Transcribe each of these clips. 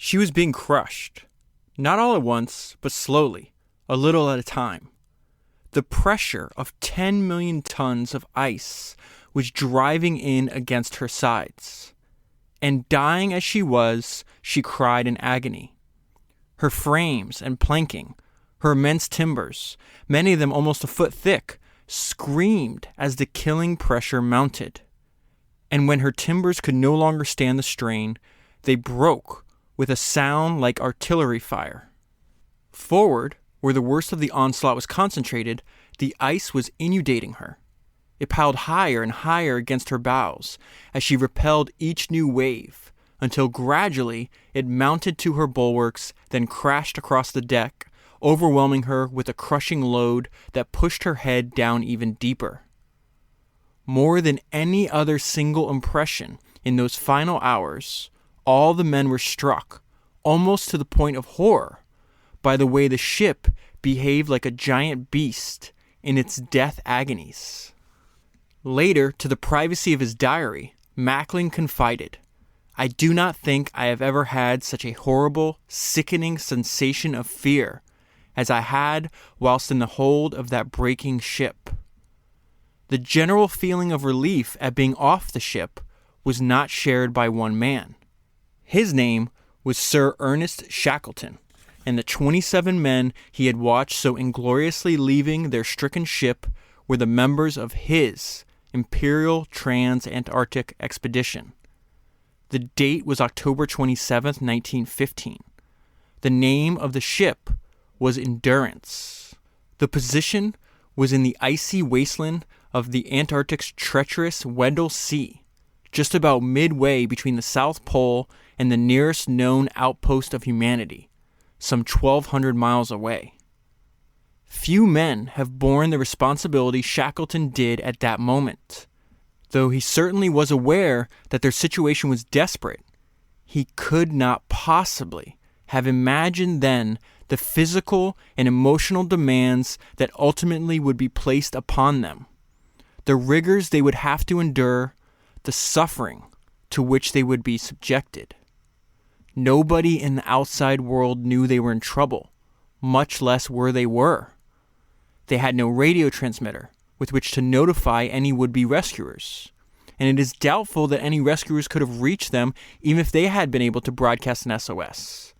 She was being crushed, not all at once, but slowly, a little at a time. The pressure of 10 million tons of ice was driving in against her sides. And dying as she was, she cried in agony. Her frames and planking, her immense timbers, many of them almost a foot thick, screamed as the killing pressure mounted. And when her timbers could no longer stand the strain, they broke with a sound like artillery fire. Forward, where the worst of the onslaught was concentrated, the ice was inundating her. It piled higher and higher against her bows as she repelled each new wave, until gradually it mounted to her bulwarks, then crashed across the deck, overwhelming her with a crushing load that pushed her head down even deeper. More than any other single impression in those final hours, all the men were struck, almost to the point of horror, by the way the ship behaved like a giant beast in its death agonies. Later, to the privacy of his diary, Macklin confided, "I do not think I have ever had such a horrible, sickening sensation of fear as I had whilst in the hold of that breaking ship. The general feeling of relief at being off the ship was not shared by one man. His name was Sir Ernest Shackleton, and the 27 men he had watched so ingloriously leaving their stricken ship were the members of his Imperial Trans-Antarctic Expedition. The date was October 27th, 1915. The name of the ship was Endurance. The position was in the icy wasteland of the Antarctic's treacherous Weddell Sea, just about midway between the South Pole and the nearest known outpost of humanity, some 1,200 miles away. Few men have borne the responsibility Shackleton did at that moment. Though he certainly was aware that their situation was desperate, he could not possibly have imagined then the physical and emotional demands that ultimately would be placed upon them, the rigors they would have to endure, the suffering to which they would be subjected. Nobody in the outside world knew they were in trouble, much less where they were. They had no radio transmitter with which to notify any would-be rescuers, and it is doubtful that any rescuers could have reached them even if they had been able to broadcast an SOS.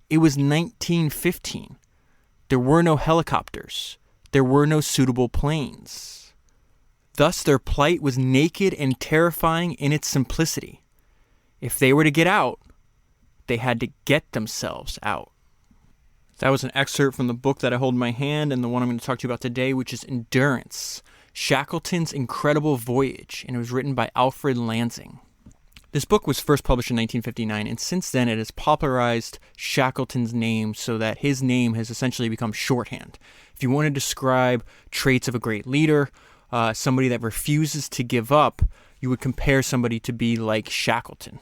It was 1915. There were no helicopters. There were no suitable planes. Thus their plight was naked and terrifying in its simplicity. If they were to get out, they had to get themselves out. That was an excerpt from the book that I hold in my hand and the one I'm going to talk to you about today, which is Endurance, Shackleton's Incredible Voyage, and it was written by Alfred Lansing. This book was first published in 1959, and since then it has popularized Shackleton's name so that his name has essentially become shorthand. If you want to describe traits of a great leader, somebody that refuses to give up, you would compare somebody to be like Shackleton.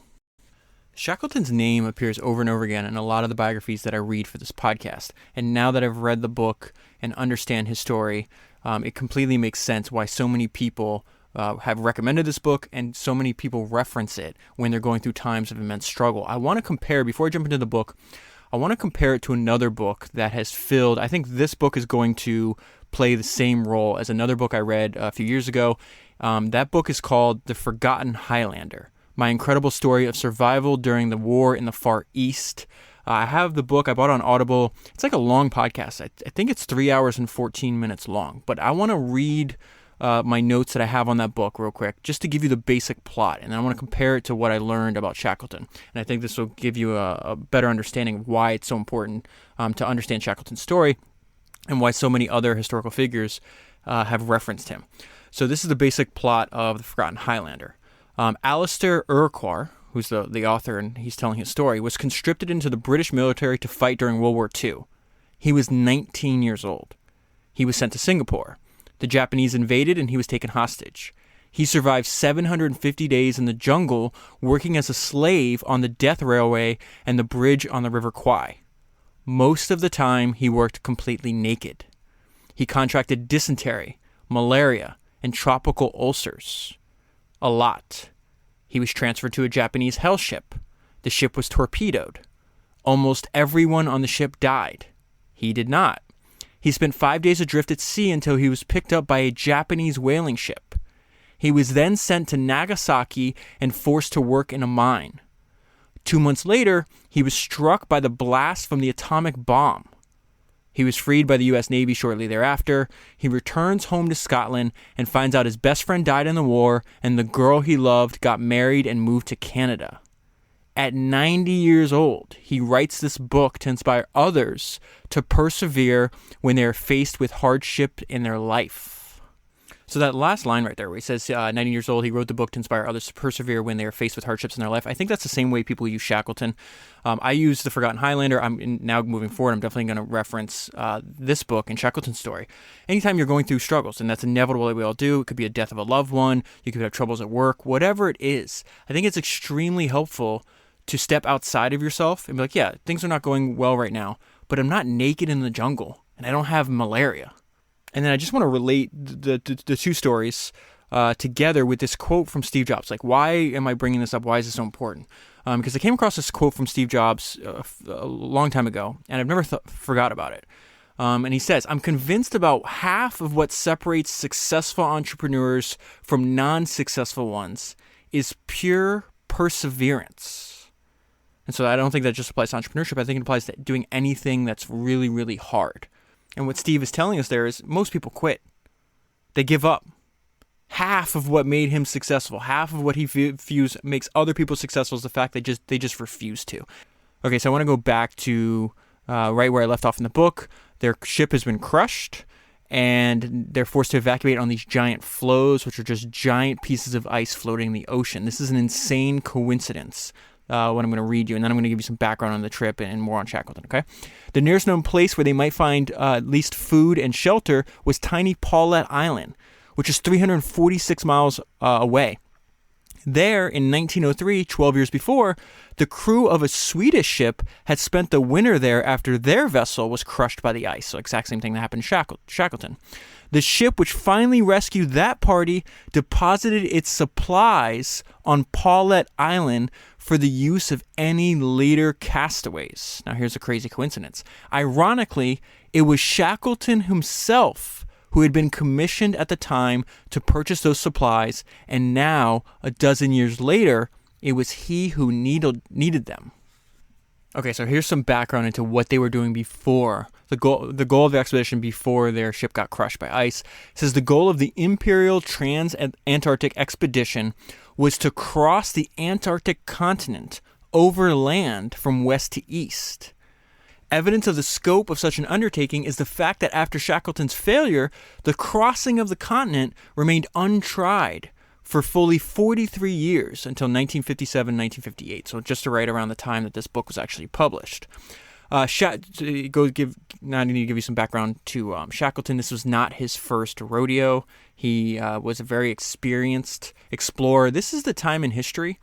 Shackleton's name appears over and over again in a lot of the biographies that I read for this podcast. And now that I've read the book and understand his story, it completely makes sense why so many people have recommended this book and so many people reference it when they're going through times of immense struggle. I want to compare, before I jump into the book, I want to compare it to another book that has filled, I think this book is going to play the same role as another book I read a few years ago. That book is called The Forgotten Highlander, My Incredible Story of Survival During the War in the Far East. I have the book, I bought it on Audible. It's like a long podcast. I think it's 3 hours and 14 minutes long, but I want to read my notes that I have on that book real quick, just to give you the basic plot, and I want to compare it to what I learned about Shackleton. And I think this will give you a better understanding of why it's so important to understand Shackleton's story and why so many other historical figures have referenced him. So this is the basic plot of The Forgotten Highlander. Alistair Urquhart, who's the author and he's telling his story, was conscripted into the British military to fight during World War II. He was 19 years old. He was sent to Singapore. The Japanese invaded and he was taken hostage. He survived 750 days in the jungle working as a slave on the death railway and the bridge on the River Kwai. Most of the time, he worked completely naked. He contracted dysentery, malaria, and tropical ulcers. A lot. He was transferred to a Japanese hell ship. The ship was torpedoed. Almost everyone on the ship died. He did not. He spent 5 days adrift at sea until he was picked up by a Japanese whaling ship. He was then sent to Nagasaki and forced to work in a mine. 2 months later, he was struck by the blast from the atomic bomb. He was freed by the U.S. Navy shortly thereafter. He returns home to Scotland and finds out his best friend died in the war and the girl he loved got married and moved to Canada. At 90 years old, he writes this book to inspire others to persevere when they are faced with hardship in their life. So that last line right there where he says 90 years old, he wrote the book to inspire others to persevere when they are faced with hardships in their life. I think that's the same way people use Shackleton. I use The Forgotten Highlander. Now moving forward, I'm definitely going to reference this book and Shackleton's story. Anytime you're going through struggles, and that's inevitable that we all do, it could be a death of a loved one, you could have troubles at work, whatever it is, I think it's extremely helpful to step outside of yourself and be like, yeah, things are not going well right now, but I'm not naked in the jungle and I don't have malaria. And then I just want to relate the two stories together with this quote from Steve Jobs. Like, why am I bringing this up? Why is this so important? Because I came across this quote from Steve Jobs a long time ago, and I've never forgot about it. And he says, I'm convinced about half of what separates successful entrepreneurs from non-successful ones is pure perseverance. And so I don't think that just applies to entrepreneurship. I think it applies to doing anything that's really, really hard. And what Steve is telling us there is most people quit. They give up. Half of what made him successful, half of what he views makes other people successful is the fact they just refuse to. Okay, so I want to go back to right where I left off in the book. Their ship has been crushed, and they're forced to evacuate on these giant floes, which are just giant pieces of ice floating in the ocean. This is an insane coincidence. What I'm going to read you, and then I'm going to give you some background on the trip and more on Shackleton, okay? The nearest known place where they might find at least food and shelter was tiny Paulet Island, which is 346 miles away. There, in 1903, 12 years before, the crew of a Swedish ship had spent the winter there after their vessel was crushed by the ice. So exact same thing that happened to Shackleton. The ship which finally rescued that party deposited its supplies on Paulet Island for the use of any later castaways. Now here's a crazy coincidence. Ironically, it was Shackleton himself who had been commissioned at the time to purchase those supplies, and now, a dozen years later, it was he who needed them. Okay, so here's some background into what they were doing before. The goal of the expedition before their ship got crushed by ice. It says the goal of the Imperial Trans-Antarctic Expedition was to cross the Antarctic continent over land from west to east. Evidence of the scope of such an undertaking is the fact that after Shackleton's failure, the crossing of the continent remained untried for fully 43 years until 1957-1958, so just right around the time that this book was actually published. Now I need to give you some background to Shackleton. This was not his first rodeo. He was a very experienced explorer. This is the time in history.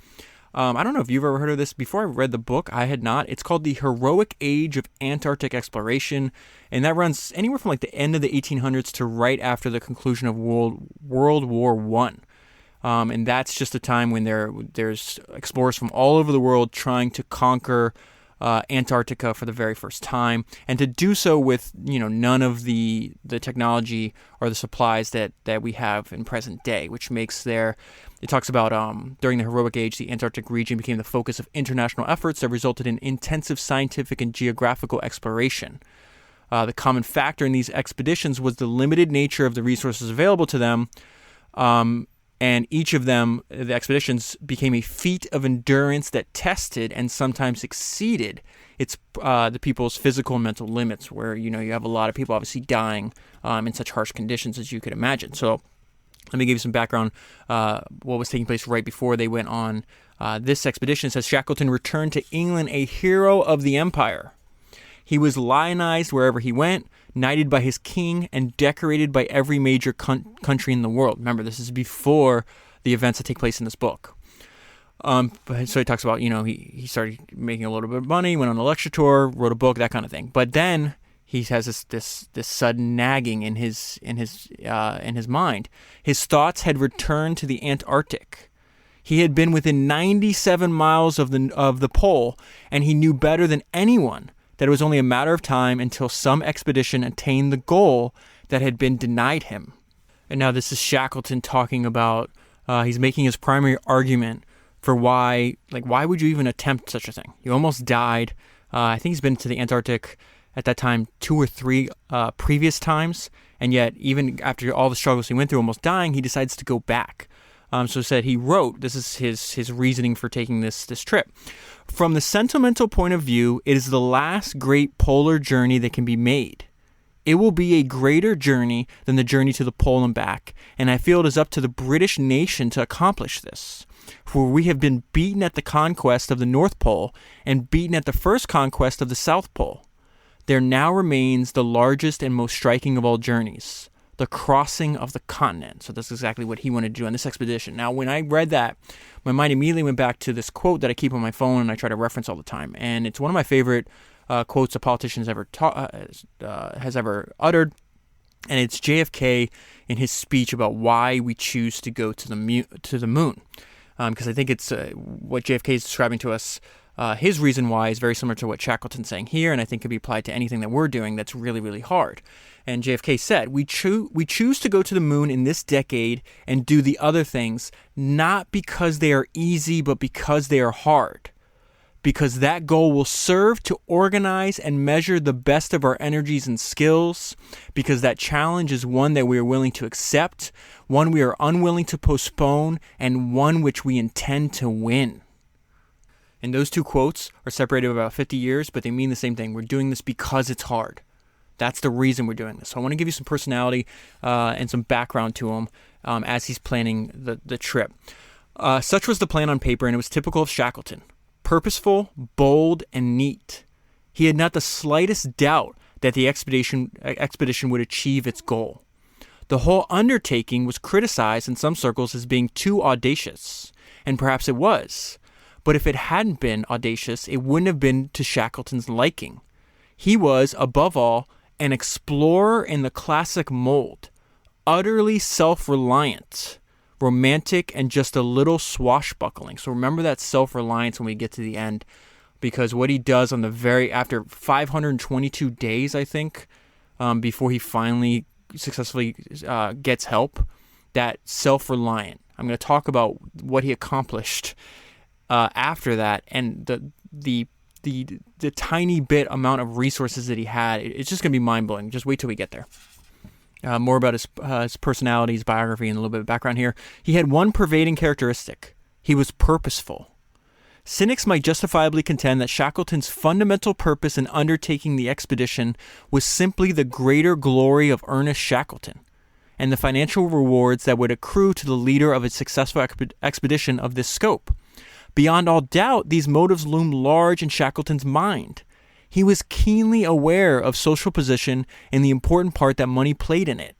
I don't know if you've ever heard of this. Before I read the book, I had not. It's called The Heroic Age of Antarctic Exploration, and that runs anywhere from like the end of the 1800s to right after the conclusion of World War I. And that's just a time when there's explorers from all over the world trying to conquer Antarctica for the very first time, and to do so with none of the technology or the supplies that we have in present day, which makes it talks about during the heroic age, the Antarctic region became the focus of international efforts that resulted in intensive scientific and geographical exploration. The common factor in these expeditions was the limited nature of the resources available to them. And each of them, the expeditions, became a feat of endurance that tested and sometimes exceeded the people's physical and mental limits, where you have a lot of people obviously dying in such harsh conditions as you could imagine. So let me give you some background. What was taking place right before they went on this expedition. It says Shackleton returned to England a hero of the empire. He was lionized wherever he went, knighted by his king, and decorated by every major country in the world. Remember, this is before the events that take place in this book. So he talks about, he started making a little bit of money, went on a lecture tour, wrote a book, that kind of thing. But then he has this sudden nagging in his mind. His thoughts had returned to the Antarctic. He had been within 97 miles of the pole, and he knew better than anyone that it was only a matter of time until some expedition attained the goal that had been denied him. And now this is Shackleton talking about, he's making his primary argument for why would you even attempt such a thing? You almost died. I think he's been to the Antarctic at that time 2 or 3 previous times, and yet even after all the struggles he went through, almost dying, he decides to go back. So he wrote, this is his reasoning for taking this trip. From the sentimental point of view, it is the last great polar journey that can be made. It will be a greater journey than the journey to the pole and back, and I feel it is up to the British nation to accomplish this. For we have been beaten at the conquest of the North Pole and beaten at the first conquest of the South Pole. There now remains the largest and most striking of all journeys, the crossing of the continent. So that's exactly what he wanted to do on this expedition. Now, when I read that, my mind immediately went back to this quote that I keep on my phone and I try to reference all the time. And it's one of my favorite quotes a politician has ever uttered. And it's JFK in his speech about why we choose to go to the moon. Because I think it's what JFK is describing to us. His reason why is very similar to what Shackleton's saying here, and I think could be applied to anything that we're doing that's really, really hard. And JFK said, we choose to go to the moon in this decade and do the other things, not because they are easy, but because they are hard. Because that goal will serve to organize and measure the best of our energies and skills, because that challenge is one that we are willing to accept, one we are unwilling to postpone, and one which we intend to win. And those two quotes are separated by about 50 years, but they mean the same thing. We're doing this because it's hard. That's the reason we're doing this. So I want to give you some personality and some background to him as he's planning the trip. Such was the plan on paper, and it was typical of Shackleton. Purposeful, bold, and neat. He had not the slightest doubt that the expedition would achieve its goal. The whole undertaking was criticized in some circles as being too audacious, and perhaps it was. But if it hadn't been audacious, it wouldn't have been to Shackleton's liking. He was, above all, an explorer in the classic mold, utterly self-reliant, romantic, and just a little swashbuckling. So remember that self-reliance when we get to the end, because what he does on after 522 days, I think, before he finally successfully gets help, that self-reliant. I'm going to talk about what he accomplished after that, and the tiny bit amount of resources that he had. It's just going to be mind-blowing. Just wait till we get there. More about his personality, his biography, and a little bit of background here. He had one pervading characteristic. He was purposeful. Cynics might justifiably contend that Shackleton's fundamental purpose in undertaking the expedition was simply the greater glory of Ernest Shackleton and the financial rewards that would accrue to the leader of a successful expedition of this scope. Beyond all doubt, these motives loomed large in Shackleton's mind. He was keenly aware of social position and the important part that money played in it.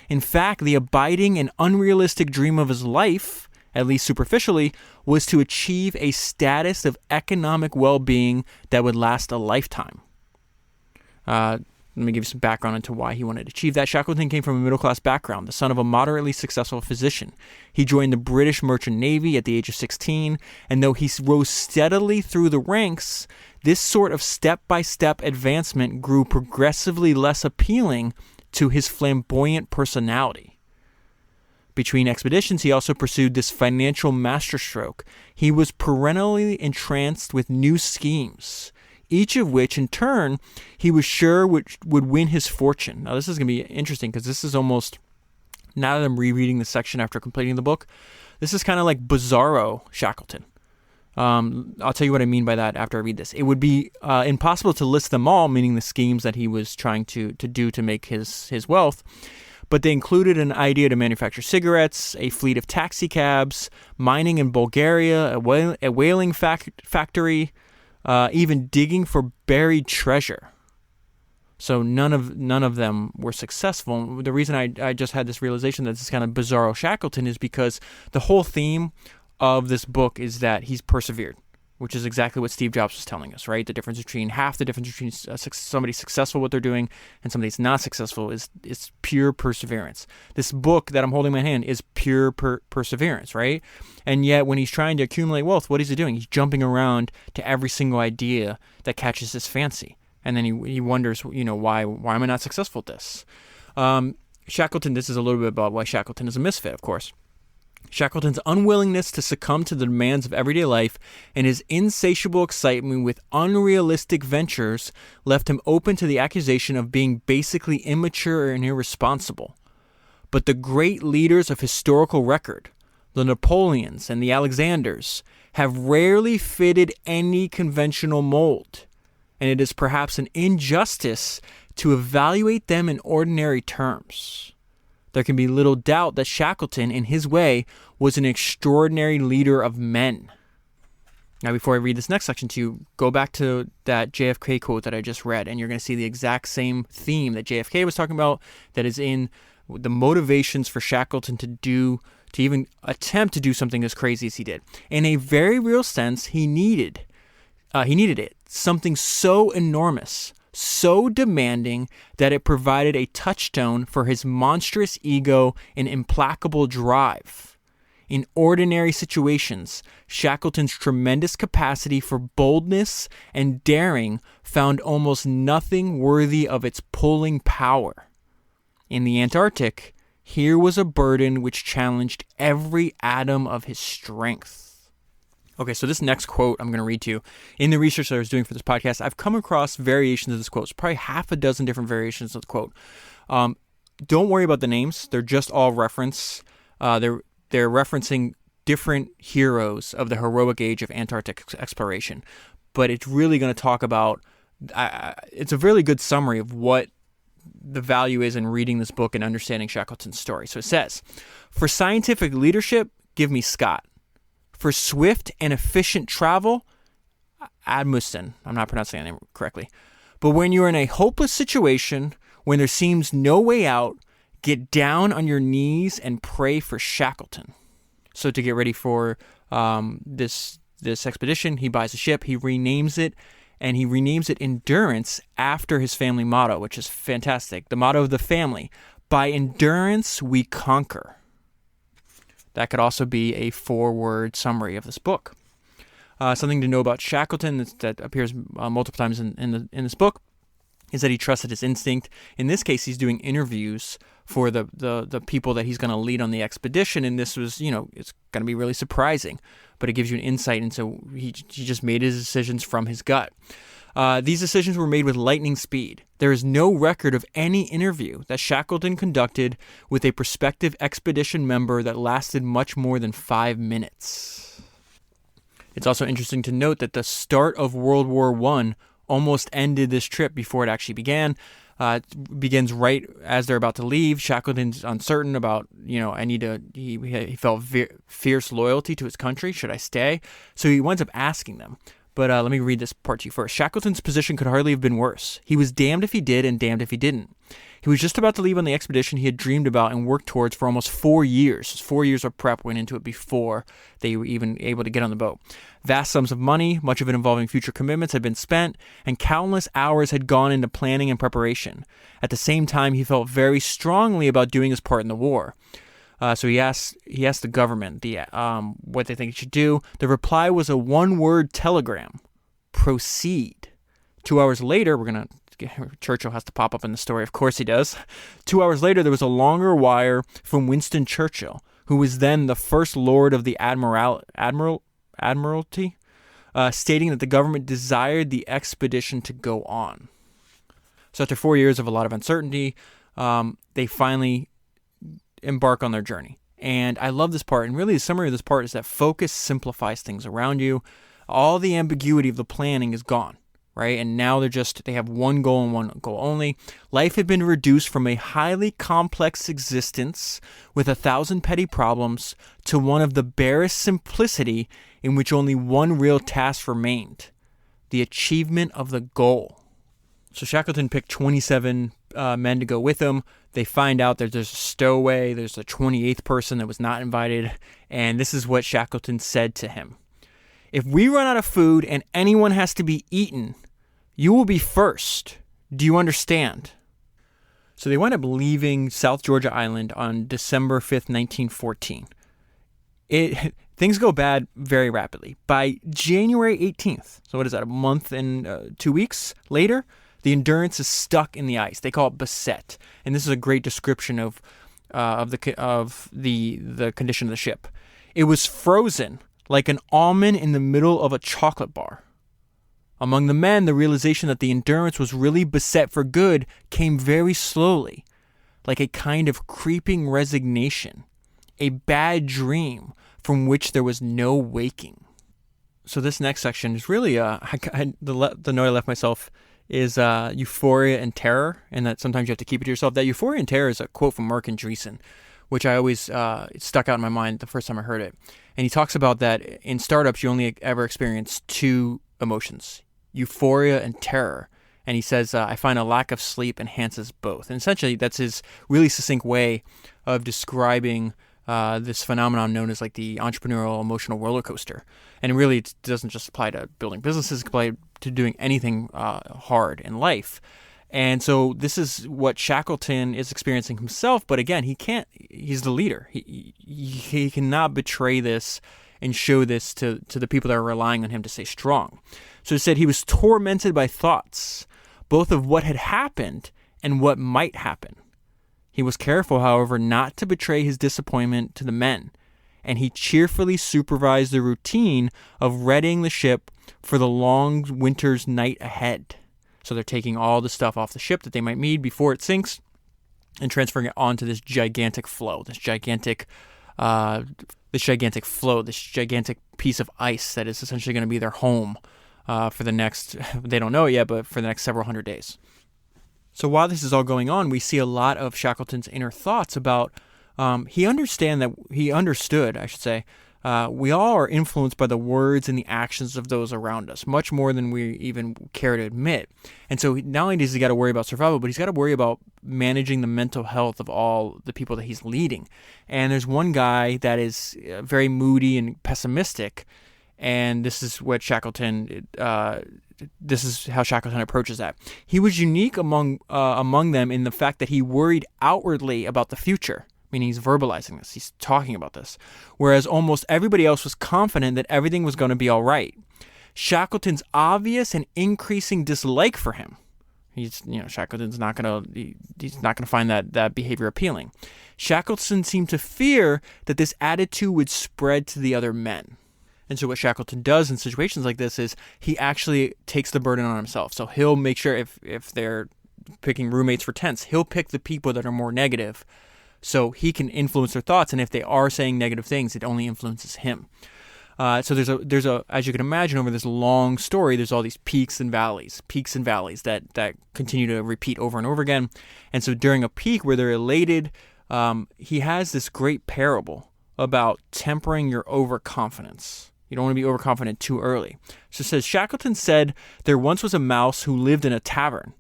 In fact, the abiding and unrealistic dream of his life, at least superficially, was to achieve a status of economic well-being that would last a lifetime. Let me give you some background into why he wanted to achieve that. Shackleton came from a middle-class background, the son of a moderately successful physician. He joined the British Merchant Navy at the age of 16, and though he rose steadily through the ranks, this sort of step-by-step advancement grew progressively less appealing to his flamboyant personality. Between expeditions, he also pursued this financial masterstroke. He was perennially entranced with new schemes, each of which, in turn, he was sure would win his fortune. Now, this is going to be interesting because this is almost, now that I'm rereading the section after completing the book, this is kind of like bizarro Shackleton. I'll tell you what I mean by that after I read this. It would be impossible to list them all, meaning the schemes that he was trying to do to make his wealth, but they included an idea to manufacture cigarettes, a fleet of taxi cabs, mining in Bulgaria, a whaling factory, even digging for buried treasure. So none of them were successful. The reason I just had this realization that this is kind of bizarro Shackleton is because the whole theme of this book is that he's persevered. which is exactly what Steve Jobs was telling us, right? The difference between somebody successful what they're doing and somebody that's not successful is pure perseverance. This book that I'm holding in my hand is pure perseverance, right? And yet when he's trying to accumulate wealth, what is he doing? He's jumping around to every single idea that catches his fancy. And then he wonders, why am I not successful at this? Shackleton, this is a little bit about why Shackleton is a misfit, of course. Shackleton's unwillingness to succumb to the demands of everyday life and his insatiable excitement with unrealistic ventures left him open to the accusation of being basically immature and irresponsible. But the great leaders of historical record, the Napoleons and the Alexanders, have rarely fitted any conventional mold, and it is perhaps an injustice to evaluate them in ordinary terms. There can be little doubt that Shackleton, in his way, was an extraordinary leader of men. Now, before I read this next section to you, go back to that JFK quote that I just read, and you're going to see the exact same theme that JFK was talking about that is in the motivations for Shackleton to even attempt to do something as crazy as he did. In a very real sense, he needed it. Something so enormous, so demanding that it provided a touchstone for his monstrous ego and implacable drive. In ordinary situations, Shackleton's tremendous capacity for boldness and daring found almost nothing worthy of its pulling power. In the Antarctic, here was a burden which challenged every atom of his strength. Okay, so this next quote I'm going to read to you. In the research that I was doing for this podcast, I've come across variations of this quote. It's probably half a dozen different variations of the quote. Don't worry about the names. They're just all reference. They're referencing different heroes of the heroic age of Antarctic exploration. But it's really going to talk about, it's a really good summary of what the value is in reading this book and understanding Shackleton's story. So it says, for scientific leadership, give me Scott. For swift and efficient travel, Amundsen. I'm not pronouncing that name correctly. But when you're in a hopeless situation, when there seems no way out, get down on your knees and pray for Shackleton. So to get ready for this expedition, he buys a ship, he renames it, and he renames it Endurance after his family motto, which is fantastic. The motto of the family, by endurance we conquer. That could also be a 4-word summary of this book. Something to know about Shackleton that appears multiple times in this book is that he trusted his instinct. In this case, he's doing interviews for the people that he's going to lead on the expedition, and this was, it's going to be really surprising, but it gives you an insight into he just made his decisions from his gut. These decisions were made with lightning speed. There is no record of any interview that Shackleton conducted with a prospective expedition member that lasted much more than 5 minutes. It's also interesting to note that the start of World War I almost ended this trip before it actually began. It begins right as they're about to leave. Shackleton's uncertain about, he felt fierce loyalty to his country. Should I stay? So he winds up asking them. But let me read this part to you first. Shackleton's position could hardly have been worse. He was damned if he did and damned if he didn't. He was just about to leave on the expedition he had dreamed about and worked towards for almost 4 years. 4 years of prep went into it before they were even able to get on the boat. Vast sums of money, much of it involving future commitments, had been spent, and countless hours had gone into planning and preparation. At the same time, he felt very strongly about doing his part in the war. So he asked the government what they think he should do. The reply was a 1-word telegram: proceed. 2 hours later, Churchill has to pop up in the story. Of course he does. 2 hours later, there was a longer wire from Winston Churchill, who was then the First Lord of the Admiralty, stating that the government desired the expedition to go on. So after 4 years of a lot of uncertainty, they finally embark on their journey. And I love this part. And really the summary of this part is that focus simplifies things around you. All the ambiguity of the planning is gone, right? And now they have one goal and one goal only. Life had been reduced from a highly complex existence with 1,000 petty problems to one of the barest simplicity in which only one real task remained: the achievement of the goal. So Shackleton picked 27 men to go with him. They find out that there's a stowaway, there's a 28th person that was not invited, and this is what Shackleton said to him. If we run out of food and anyone has to be eaten, you will be first. Do you understand? So they wind up leaving South Georgia Island on December 5th, 1914. Things go bad very rapidly. By January 18th, so what is that, a month and 2 weeks later, the Endurance is stuck in the ice. They call it beset. And this is a great description of the condition of the ship. It was frozen like an almond in the middle of a chocolate bar. Among the men, the realization that the Endurance was really beset for good came very slowly, like a kind of creeping resignation, a bad dream from which there was no waking. So this next section is really, the note I left myself is euphoria and terror, and that sometimes you have to keep it to yourself. That euphoria and terror is a quote from Mark Andreessen, which I always it stuck out in my mind the first time I heard it. And he talks about that in startups, you only ever experience two emotions, euphoria and terror. And he says, I find a lack of sleep enhances both. And essentially, that's his really succinct way of describing this phenomenon known as like the entrepreneurial emotional roller coaster. And really, it doesn't just apply to building businesses, it applies to doing anything hard in life. And so this is what Shackleton is experiencing himself. But again, he's the leader. He cannot betray this and show this to the people that are relying on him to stay strong. So he said he was tormented by thoughts, both of what had happened and what might happen. He was careful, however, not to betray his disappointment to the men, and he cheerfully supervised the routine of readying the ship for the long winter's night ahead. So they're taking all the stuff off the ship that they might need before it sinks and transferring it onto this gigantic piece of ice that is essentially going to be their home for the next, they don't know it yet, but for the next several hundred days. So while this is all going on, we see a lot of Shackleton's inner thoughts about, he understood, we all are influenced by the words and the actions of those around us, much more than we even care to admit. And so not only does he got to worry about survival, but he's got to worry about managing the mental health of all the people that he's leading. And there's one guy that is very moody and pessimistic, and this is what Shackleton, this is how Shackleton approaches that. He was unique among them in the fact that he worried outwardly about the future. Meaning he's verbalizing this, he's talking about this, whereas almost everybody else was confident that everything was going to be all right. Shackleton's obvious and increasing dislike for him, Shackleton's not going to find that behavior appealing. Shackleton seemed to fear that this attitude would spread to the other men. And so what Shackleton does in situations like this is he actually takes the burden on himself. So he'll make sure if they're picking roommates for tents, he'll pick the people that are more negative, so he can influence their thoughts, and if they are saying negative things, it only influences him. So there's a as you can imagine, over this long story, there's all these peaks and valleys that continue to repeat over and over again. And so during a peak where they're elated, he has this great parable about tempering your overconfidence. You don't want to be overconfident too early. So it says, Shackleton said, there once was a mouse who lived in a tavern.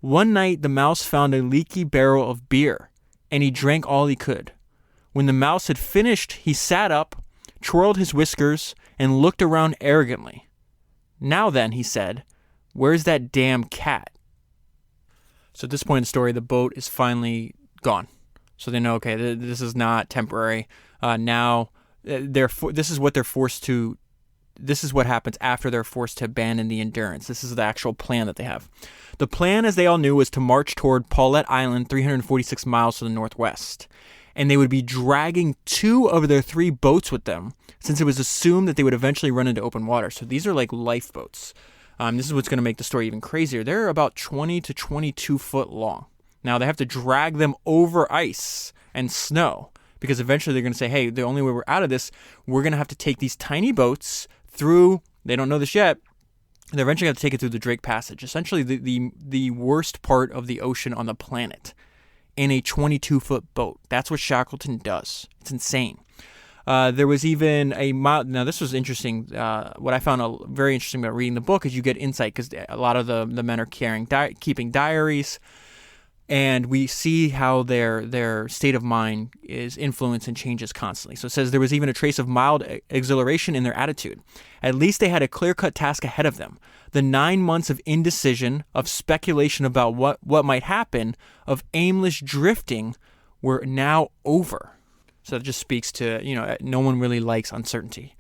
One night the mouse found a leaky barrel of beer, and he drank all he could. When the mouse had finished, he sat up, twirled his whiskers, and looked around arrogantly. Now then, he said, where's that damn cat? So at this point in the story, the boat is finally gone. So they know, okay, this is not temporary. Now, this is what they're forced to. This is what happens after they're forced to abandon the Endurance. This is the actual plan that they have. The plan, as they all knew, was to march toward Paulette Island, 346 miles to the northwest. And they would be dragging 2 of their 3 boats with them, since it was assumed that they would eventually run into open water. So these are like lifeboats. This is what's going to make the story even crazier. They're about 20 to 22 foot long. Now, they have to drag them over ice and snow, because eventually they're going to say, hey, the only way we're out of this, we're going to have to take these tiny boats through, they don't know this yet, they're eventually going to take it through the Drake Passage, essentially the worst part of the ocean on the planet, in a 22-foot boat. That's what Shackleton does. It's insane. There was even now this was interesting. What I found very interesting about reading the book is you get insight, because a lot of the men are keeping diaries. And we see how their state of mind is influenced and changes constantly. So it says there was even a trace of mild exhilaration in their attitude. At least they had a clear-cut task ahead of them. The 9 months of indecision, of speculation about what might happen, of aimless drifting were now over. So that just speaks to, no one really likes uncertainty.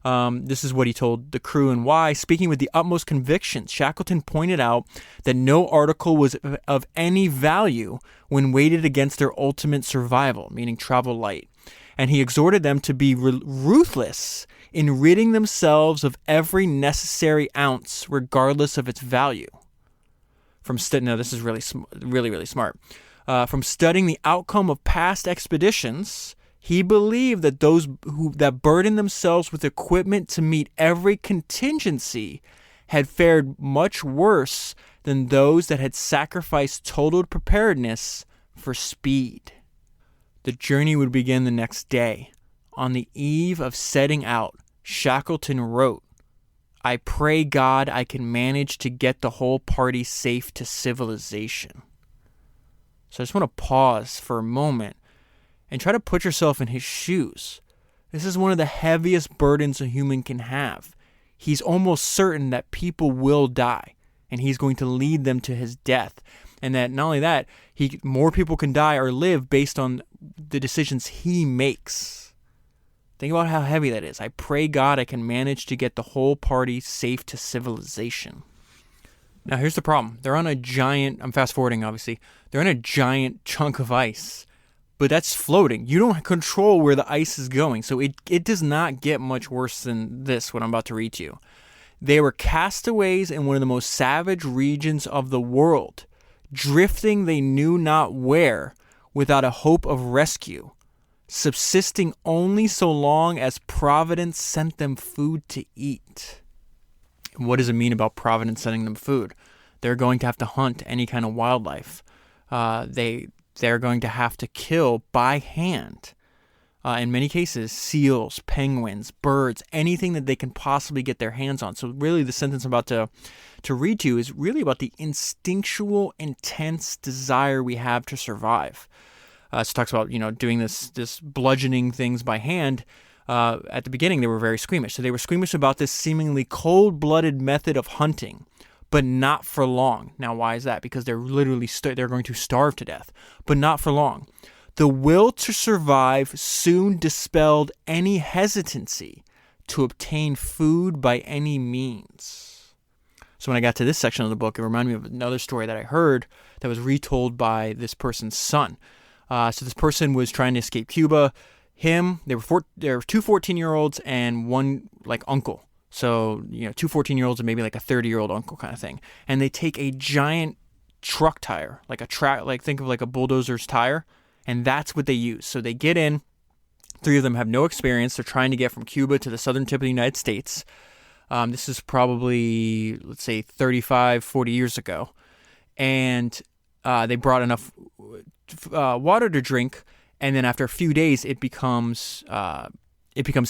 This is what he told the crew and why. Speaking with the utmost conviction, Shackleton pointed out that no article was of any value when weighted against their ultimate survival, meaning travel light. And he exhorted them to be ruthless in ridding themselves of every necessary ounce, regardless of its value. Now, this is really smart. From studying the outcome of past expeditions, he believed that those that burdened themselves with equipment to meet every contingency had fared much worse than those that had sacrificed total preparedness for speed. The journey would begin the next day. On the eve of setting out, Shackleton wrote, "I pray God I can manage to get the whole party safe to civilization." So I just want to pause for a moment and try to put yourself in his shoes. This is one of the heaviest burdens a human can have. He's almost certain that people will die, and he's going to lead them to his death. And that not only that, more people can die or live based on the decisions he makes. Think about how heavy that is. I pray God I can manage to get the whole party safe to civilization. Now here's the problem. They're on a giant, I'm fast forwarding obviously, they're on a giant chunk of ice. But that's floating. You don't control where the ice is going. So it does not get much worse than this, what I'm about to read to you. They were castaways in one of the most savage regions of the world, drifting they knew not where, without a hope of rescue, subsisting only so long as Providence sent them food to eat. And what does it mean about Providence sending them food? They're going to have to hunt any kind of wildlife. They're going to have to kill by hand, in many cases, seals, penguins, birds, anything that they can possibly get their hands on. So really the sentence I'm about to read to you is really about the instinctual, intense desire we have to survive. So it talks about, doing this bludgeoning things by hand. At the beginning, they were very squeamish. So they were squeamish about this seemingly cold-blooded method of hunting, but not for long. Now, why is that? Because they're literally they're going to starve to death, but not for long. The will to survive soon dispelled any hesitancy to obtain food by any means. So when I got to this section of the book, it reminded me of another story that I heard that was retold by this person's son. So this person was trying to escape Cuba. There were two 14-year-olds and one uncle. So, 2 14-year-olds and maybe a 30-year-old uncle kind of thing. And they take a giant truck tire, think of a bulldozer's tire, and that's what they use. So they get in, 3 of them have no experience. They're trying to get from Cuba to the southern tip of the United States. This is probably, let's say, 35, 40 years ago. And they brought enough water to drink, and then after a few days, it becomes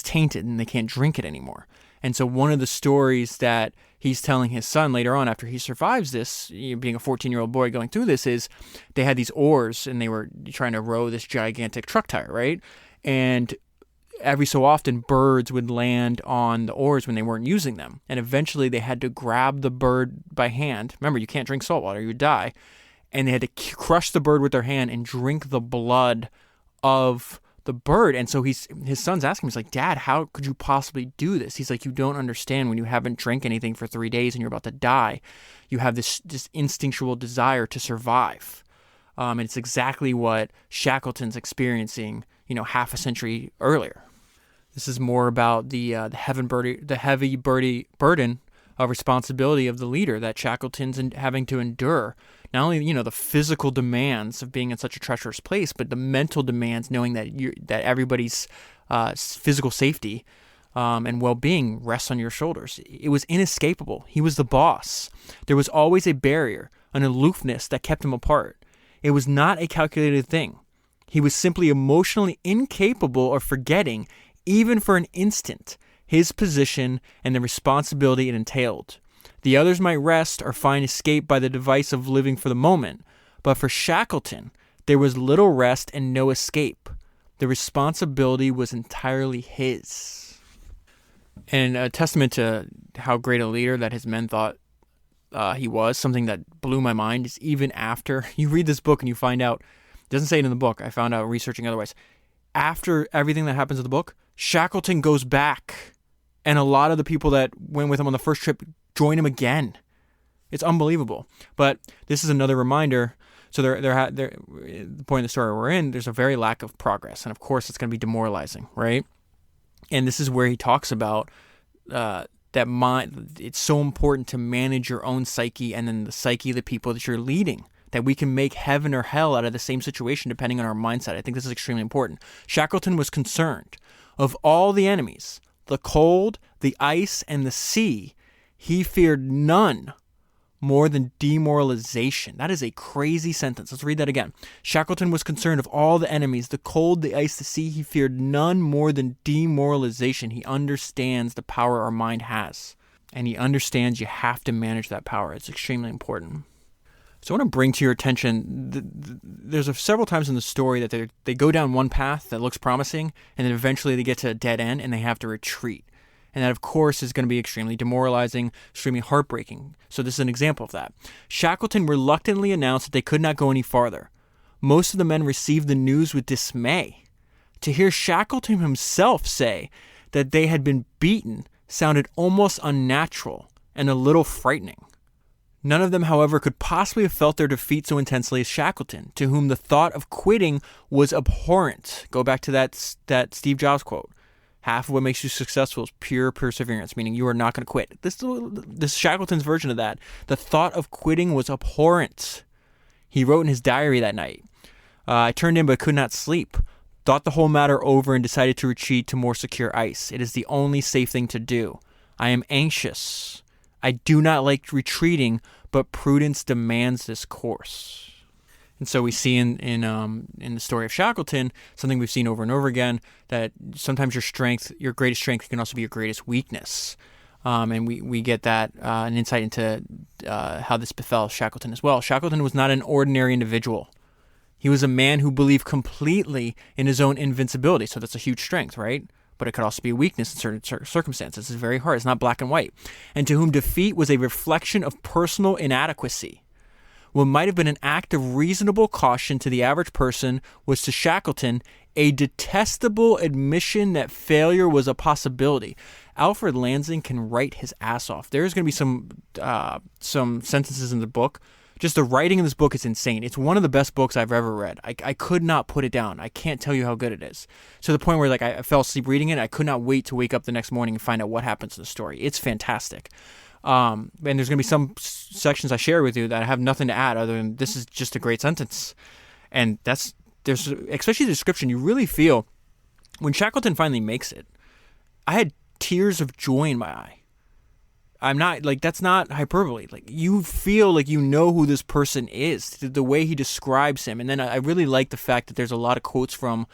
tainted, and they can't drink it anymore. And so one of the stories that he's telling his son later on after he survives this, being a 14-year-old boy going through this, is they had these oars and they were trying to row this gigantic truck tire, right? And every so often birds would land on the oars when they weren't using them. And eventually they had to grab the bird by hand. Remember, you can't drink salt water, you would die. And they had to crush the bird with their hand and drink the blood of the bird. And so his son's asking him, he's like, "Dad, how could you possibly do this?" He's like, "You don't understand. When you haven't drank anything for 3 days and you're about to die, you have this instinctual desire to survive." And it's exactly what Shackleton's experiencing, half a century earlier. This is more about the heavy burden of responsibility of the leader that Shackleton's having to endure. Not only, the physical demands of being in such a treacherous place, but the mental demands, knowing that everybody's physical safety and well-being rests on your shoulders. It was inescapable. He was the boss. There was always a barrier, an aloofness that kept him apart. It was not a calculated thing. He was simply emotionally incapable of forgetting, even for an instant, his position and the responsibility it entailed. The others might rest or find escape by the device of living for the moment, But for Shackleton, there was little rest and no escape. The responsibility was entirely his. And a testament to how great a leader that his men thought he was, something that blew my mind, is even after you read this book and you find out, it doesn't say it in the book, I found out researching otherwise, after everything that happens in the book, Shackleton goes back, and a lot of the people that went with him on the first trip join him again. It's unbelievable. But this is another reminder. So the point of the story we're in, there's a very lack of progress. And of course, it's going to be demoralizing, right? And this is where he talks about that mind. It's so important to manage your own psyche and then the psyche of the people that you're leading, that we can make heaven or hell out of the same situation depending on our mindset. I think this is extremely important. Shackleton was concerned of all the enemies, the cold, the ice, and the sea. He feared none more than demoralization. That is a crazy sentence. Let's read that again. Shackleton was concerned of all the enemies, the cold, the ice, the sea. He feared none more than demoralization. He understands the power our mind has, and he understands you have to manage that power. It's extremely important. So I want to bring to your attention, there's several times in the story that they go down one path that looks promising, and then eventually they get to a dead end and they have to retreat. And that, of course, is going to be extremely demoralizing, extremely heartbreaking. So this is an example of that. Shackleton reluctantly announced that they could not go any farther. Most of the men received the news with dismay. To hear Shackleton himself say that they had been beaten sounded almost unnatural and a little frightening. None of them, however, could possibly have felt their defeat so intensely as Shackleton, to whom the thought of quitting was abhorrent. Go back to that Steve Jobs quote. Half of what makes you successful is pure perseverance, meaning you are not going to quit. This Shackleton's version of that. The thought of quitting was abhorrent. He wrote in his diary that night, I turned in but could not sleep. Thought the whole matter over and decided to retreat to more secure ice. It is the only safe thing to do. I am anxious. I do not like retreating, but prudence demands this course. And so we see in the story of Shackleton, something we've seen over and over again, that sometimes your greatest strength can also be your greatest weakness. And we get that an insight into how this befell Shackleton as well. Shackleton was not an ordinary individual. He was a man who believed completely in his own invincibility. So that's a huge strength, right? But it could also be a weakness in certain circumstances. It's very hard. It's not black and white. And to whom defeat was a reflection of personal inadequacy. What might have been an act of reasonable caution to the average person was to Shackleton a detestable admission that failure was a possibility. Alfred Lansing can write his ass off. There's going to be some sentences in the book. Just the writing in this book is insane. It's one of the best books I've ever read. I could not put it down. I can't tell you how good it is. To the point where I fell asleep reading it. I could not wait to wake up the next morning and find out what happens in the story. It's fantastic. And there's going to be some sections I share with you that I have nothing to add other than this is just a great sentence. And there's especially the description, you really feel when Shackleton finally makes it. I had tears of joy in my eye. I'm not that's not hyperbole. You feel like you know who this person is, the way he describes him. And then I really like the fact that there's a lot of quotes from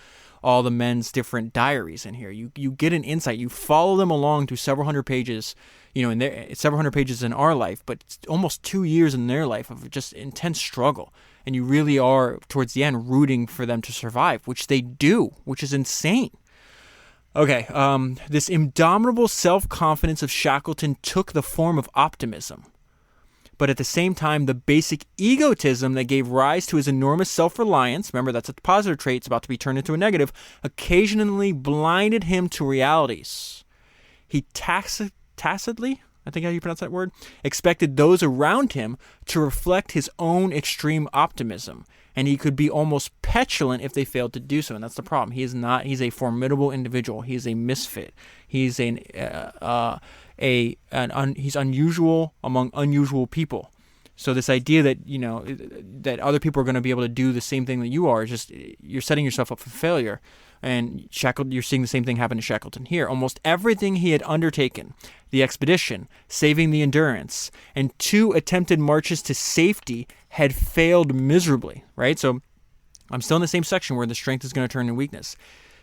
all the men's different diaries in here. You get an insight. You follow them along through several hundred pages, several hundred pages in our life, but it's almost 2 years in their life of just intense struggle. And you really are, towards the end, rooting for them to survive, which they do, which is insane. Okay, this indomitable self-confidence of Shackleton took the form of optimism. But at the same time, the basic egotism that gave rise to his enormous self-reliance, remember that's a positive trait, it's about to be turned into a negative, occasionally blinded him to realities. He tacitly, I think how you pronounce that word, expected those around him to reflect his own extreme optimism. And he could be almost petulant if they failed to do so. And that's the problem. He is not, he's a formidable individual. He is a misfit. He's he's unusual among unusual people. So this idea that, that other people are going to be able to do the same thing that you are, is just, you're setting yourself up for failure. And you're seeing the same thing happen to Shackleton here. Almost everything he had undertaken, the expedition, saving the Endurance, and 2 attempted marches to safety had failed miserably, right? So I'm still in the same section where the strength is going to turn to weakness.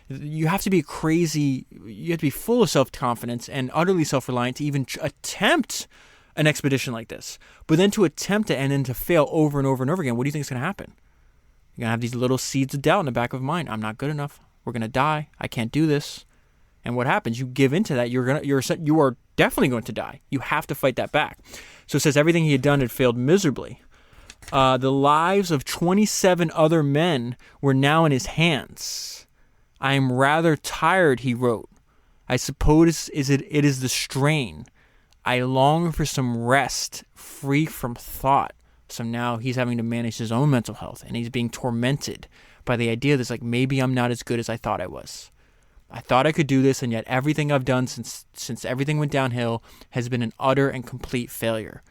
You have to be crazy. You have to be full of self-confidence and utterly self-reliant to even attempt an expedition like this. But then to attempt it and then to fail over and over and over again, what do you think is going to happen? You're going to have these little seeds of doubt in the back of your mind. I'm not good enough. We're going to die. I can't do this. And what happens? You give into that. You are definitely going to die. You have to fight that back. So it says everything he had done had failed miserably. The lives of 27 other men were now in his hands. I am rather tired, he wrote. I suppose it is the strain. I long for some rest, free from thought. So now he's having to manage his own mental health, and he's being tormented by the idea that maybe I'm not as good as I thought I was. I thought I could do this, and yet everything I've done since everything went downhill has been an utter and complete failure.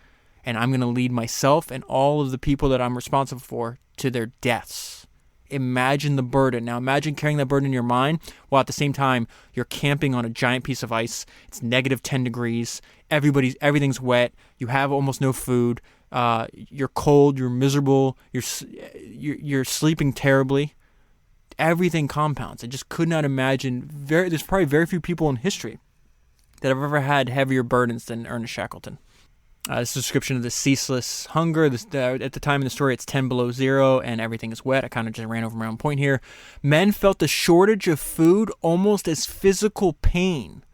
And I'm going to lead myself and all of the people that I'm responsible for to their deaths. Imagine the burden. Now imagine carrying that burden in your mind while at the same time you're camping on a giant piece of ice. It's negative 10 degrees. Everything's wet. You have almost no food. You're cold. You're miserable. You're sleeping terribly. Everything compounds. I just could not imagine. There's probably very few people in history that have ever had heavier burdens than Ernest Shackleton. This is a description of the ceaseless hunger. At the time in the story, it's 10 below zero and everything is wet. I kind of just ran over my own point here. Men felt the shortage of food almost as physical pain.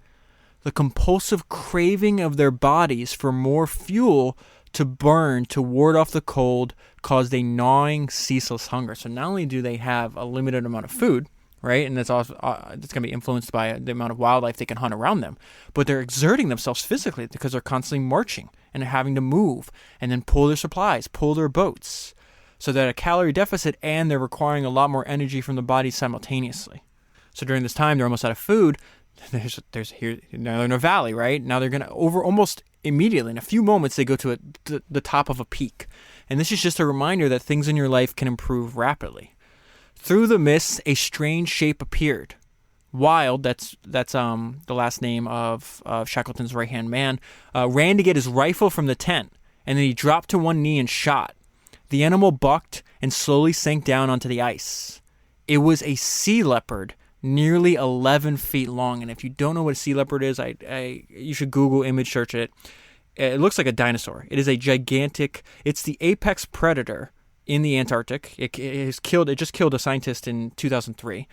The compulsive craving of their bodies for more fuel to burn to ward off the cold caused a gnawing, ceaseless hunger. So not only do they have a limited amount of food, right, and that's also it's going to be influenced by the amount of wildlife they can hunt around them, but they're exerting themselves physically because they're constantly marching and having to move and then pull their supplies, pull their boats. So they're at a calorie deficit and they're requiring a lot more energy from the body simultaneously. So during this time, they're almost out of food. There's here now they're in a valley, right? Now they're going to almost immediately in a few moments they go to the top of a peak, and this is just a reminder that things in your life can improve rapidly. Through the mist, a strange shape appeared. Wild, that's the last name of Shackleton's right-hand man, ran to get his rifle from the tent, and then he dropped to one knee and shot. The animal bucked and slowly sank down onto the ice. It was a sea leopard, nearly 11 feet long, and if you don't know what a sea leopard is, you should Google image search it. It looks like a dinosaur. It is a gigantic. It's the apex predator in the Antarctic. It just killed a scientist in 2003.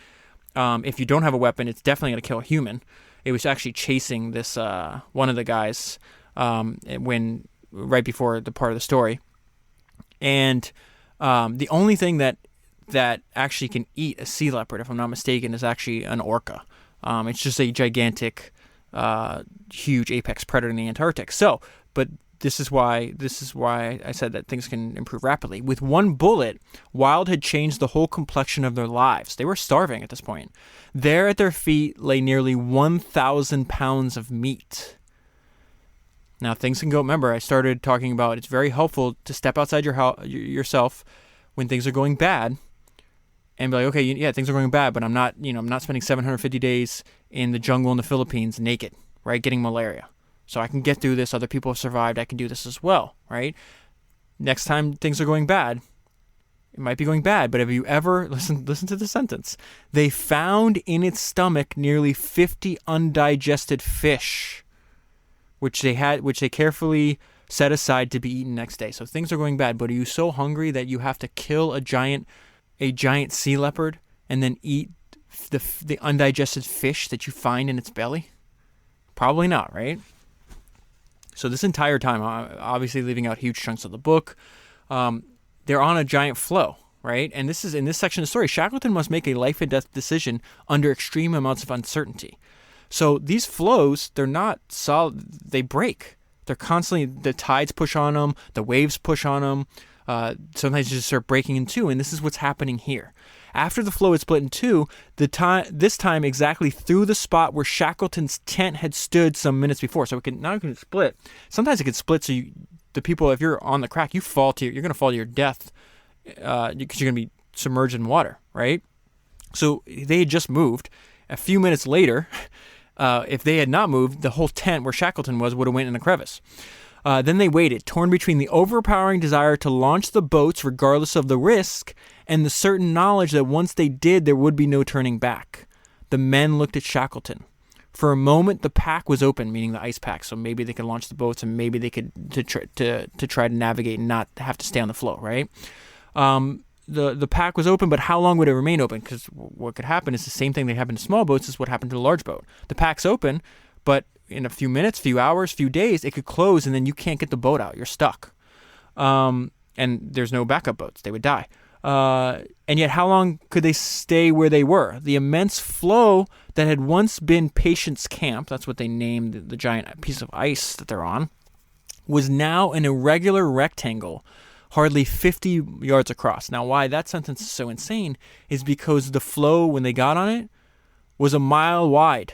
If you don't have a weapon, it's definitely going to kill a human. It was actually chasing this one of the guys right before the part of the story, and the only thing that actually can eat a sea leopard, if I'm not mistaken, is actually an orca. It's just a gigantic, huge apex predator in the Antarctic. So, but this is why I said that things can improve rapidly. With one bullet, Wild had changed the whole complexion of their lives. They were starving at this point. There at their feet lay nearly 1,000 pounds of meat. Now things can go. Remember, I started talking about it's very helpful to step outside yourself when things are going bad, and be like, okay, yeah, things are going bad, but I'm not spending 750 days in the jungle in the Philippines naked, right, getting malaria. So I can get through this. Other people have survived. I can do this as well, right? Next time things are going bad, it might be going bad, but have you ever listen to the sentence? They found in its stomach nearly 50 undigested fish, which they carefully set aside to be eaten next day. So things are going bad, but are you so hungry that you have to kill a giant sea leopard and then eat the undigested fish that you find in its belly? Probably not, right? So this entire time, obviously leaving out huge chunks of the book, they're on a giant floe, right? And this is in this section of the story, Shackleton must make a life and death decision under extreme amounts of uncertainty. So these floes, they're not solid; they break. They're constantly, the tides push on them, the waves push on them. Sometimes you just start breaking in two, and this is what's happening here. After the floe had split in two, this time exactly through the spot where Shackleton's tent had stood some minutes before. So it can split. Sometimes it can split. So the people, if you're on the crack, you're going to fall to your death because you're going to be submerged in water, right? So they had just moved. A few minutes later, if they had not moved, the whole tent where Shackleton was would have went in a crevice. Then they waited, torn between the overpowering desire to launch the boats regardless of the risk and the certain knowledge that once they did, there would be no turning back. The men looked at Shackleton. For a moment, the pack was open, meaning the ice pack. So maybe they could launch the boats, and maybe they could to try to navigate and not have to stay on the floe, right? The pack was open, but how long would it remain open? Because what could happen is the same thing that happened to small boats is what happened to the large boat. The pack's open, but in a few minutes, few hours, few days, it could close, and then you can't get the boat out. You're stuck. And there's no backup boats. They would die. And yet, how long could they stay where they were? The immense floe that had once been Patience Camp, that's what they named the giant piece of ice that they're on, was now an irregular rectangle, hardly 50 yards across. Now, why that sentence is so insane is because the floe, when they got on it, was a mile wide.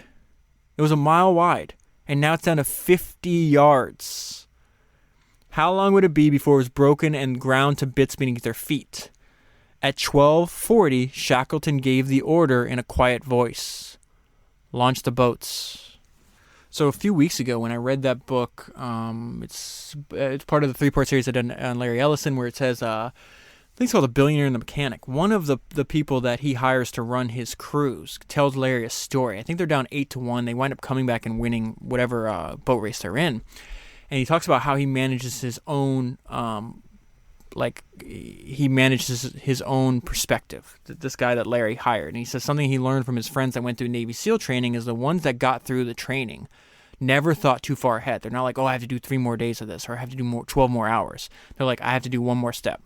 It was a mile wide, and now it's down to 50 yards. How long would it be before it was broken and ground to bits beneath their feet? At 12:40, Shackleton gave the order in a quiet voice. Launch the boats. So a few weeks ago when I read that book, it's part of the 3-part series I did on Larry Ellison, where it says, I think it's called The Billionaire and the Mechanic. One of the people that he hires to run his cruise tells Larry a story. I think they're down 8-1. They wind up coming back and winning whatever boat race they're in. And he talks about how he manages his own, his own perspective. This guy that Larry hired, and he says something he learned from his friends that went through Navy SEAL training is the ones that got through the training never thought too far ahead. They're not like, oh, I have to do 3 more days of this, or I have to do 12 more hours. They're like, I have to do 1 more step.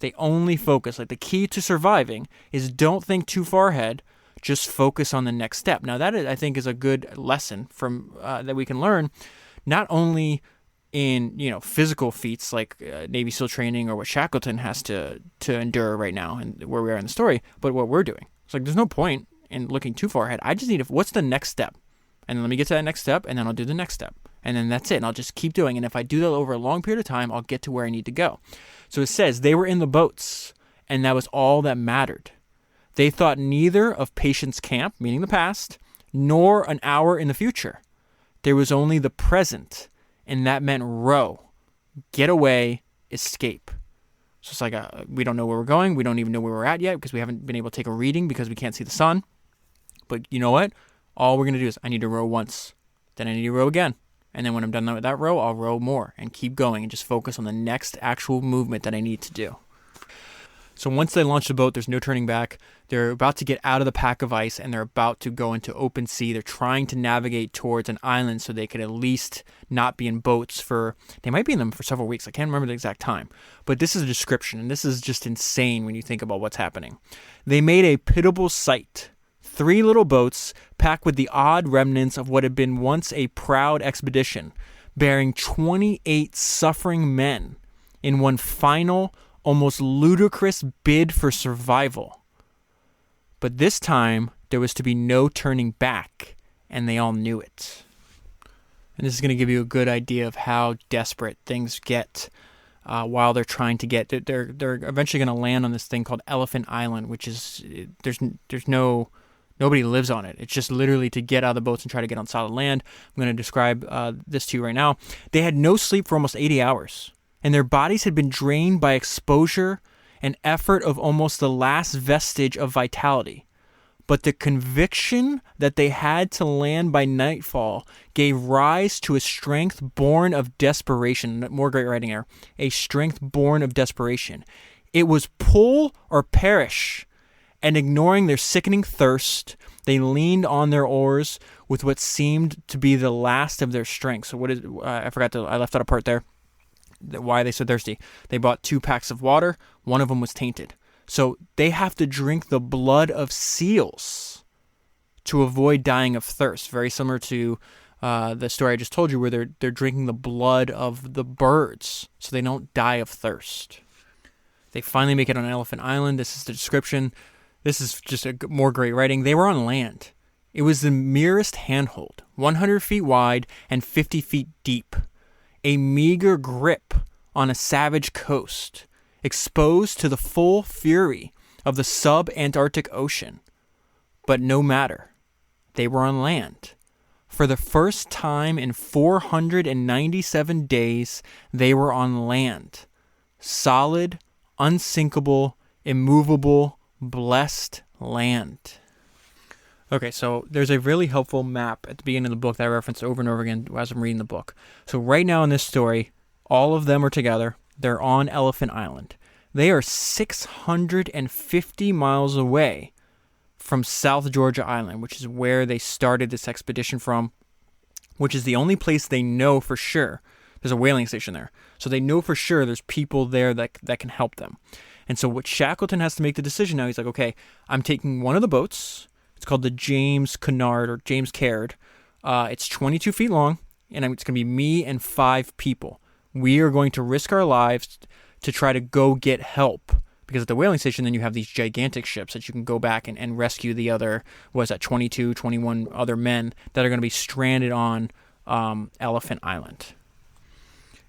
They only focus. Like, the key to surviving is don't think too far ahead. Just focus on the next step. Now, that I think is a good lesson from that we can learn, not only in physical feats like Navy SEAL training or what Shackleton has to endure right now and where we are in the story, but what we're doing. It's like there's no point in looking too far ahead. I just need what's the next step, and then let me get to that next step, and then I'll do the next step, and then that's it. And I'll just keep doing. And if I do that over a long period of time, I'll get to where I need to go. So it says they were in the boats, and that was all that mattered. They thought neither of Patience Camp, meaning the past, nor an hour in the future. There was only the present. And that meant row, get away, escape. So it's like we don't know where we're going. We don't even know where we're at yet because we haven't been able to take a reading because we can't see the sun. But you know what? All we're going to do is I need to row once. Then I need to row again. And then when I'm done with that row, I'll row more and keep going and just focus on the next actual movement that I need to do. So once they launch the boat, there's no turning back. They're about to get out of the pack of ice, and they're about to go into open sea. They're trying to navigate towards an island so they could at least not be in boats they might be in them for several weeks. I can't remember the exact time. But this is a description, and this is just insane when you think about what's happening. They made a pitiable sight. 3 little boats packed with the odd remnants of what had been once a proud expedition, bearing 28 suffering men in one final, almost ludicrous bid for survival. But this time, there was to be no turning back, and they all knew it. And this is going to give you a good idea of how desperate things get while they're trying to get. They're eventually going to land on this thing called Elephant Island, which is nobody lives on it. It's just literally to get out of the boats and try to get on solid land. I'm going to describe this to you right now. They had no sleep for almost 80 hours. And their bodies had been drained by exposure and effort of almost the last vestige of vitality. But the conviction that they had to land by nightfall gave rise to a strength born of desperation. More great writing here. A strength born of desperation. It was pull or perish. And ignoring their sickening thirst, they leaned on their oars with what seemed to be the last of their strength. So I left out a part there. Why are they so thirsty? They bought 2 packs of water. One of them was tainted. So they have to drink the blood of seals to avoid dying of thirst. Very similar to the story I just told you where they're drinking the blood of the birds so they don't die of thirst. They finally make it on Elephant Island. This is the description. This is just more great writing. They were on land. It was the merest handhold, 100 feet wide and 50 feet deep. A meager grip on a savage coast, exposed to the full fury of the sub-Antarctic Ocean. But no matter, they were on land. For the first time in 497 days, they were on land. Solid, unsinkable, immovable, blessed land. Okay, so there's a really helpful map at the beginning of the book that I referenced over and over again as I'm reading the book. So right now in this story, all of them are together. They're on Elephant Island. They are 650 miles away from South Georgia Island, which is where they started this expedition from, which is the only place they know for sure. There's a whaling station there. So they know for sure there's people there that can help them. And so what Shackleton has to make the decision now, he's like, okay, I'm taking one of the boats. It's called the James Cunard or James Caird. It's 22 feet long, and it's going to be me and 5 people. We are going to risk our lives to try to go get help. Because at the whaling station, then you have these gigantic ships that you can go back and rescue the other, 22, 21 other men that are going to be stranded on Elephant Island.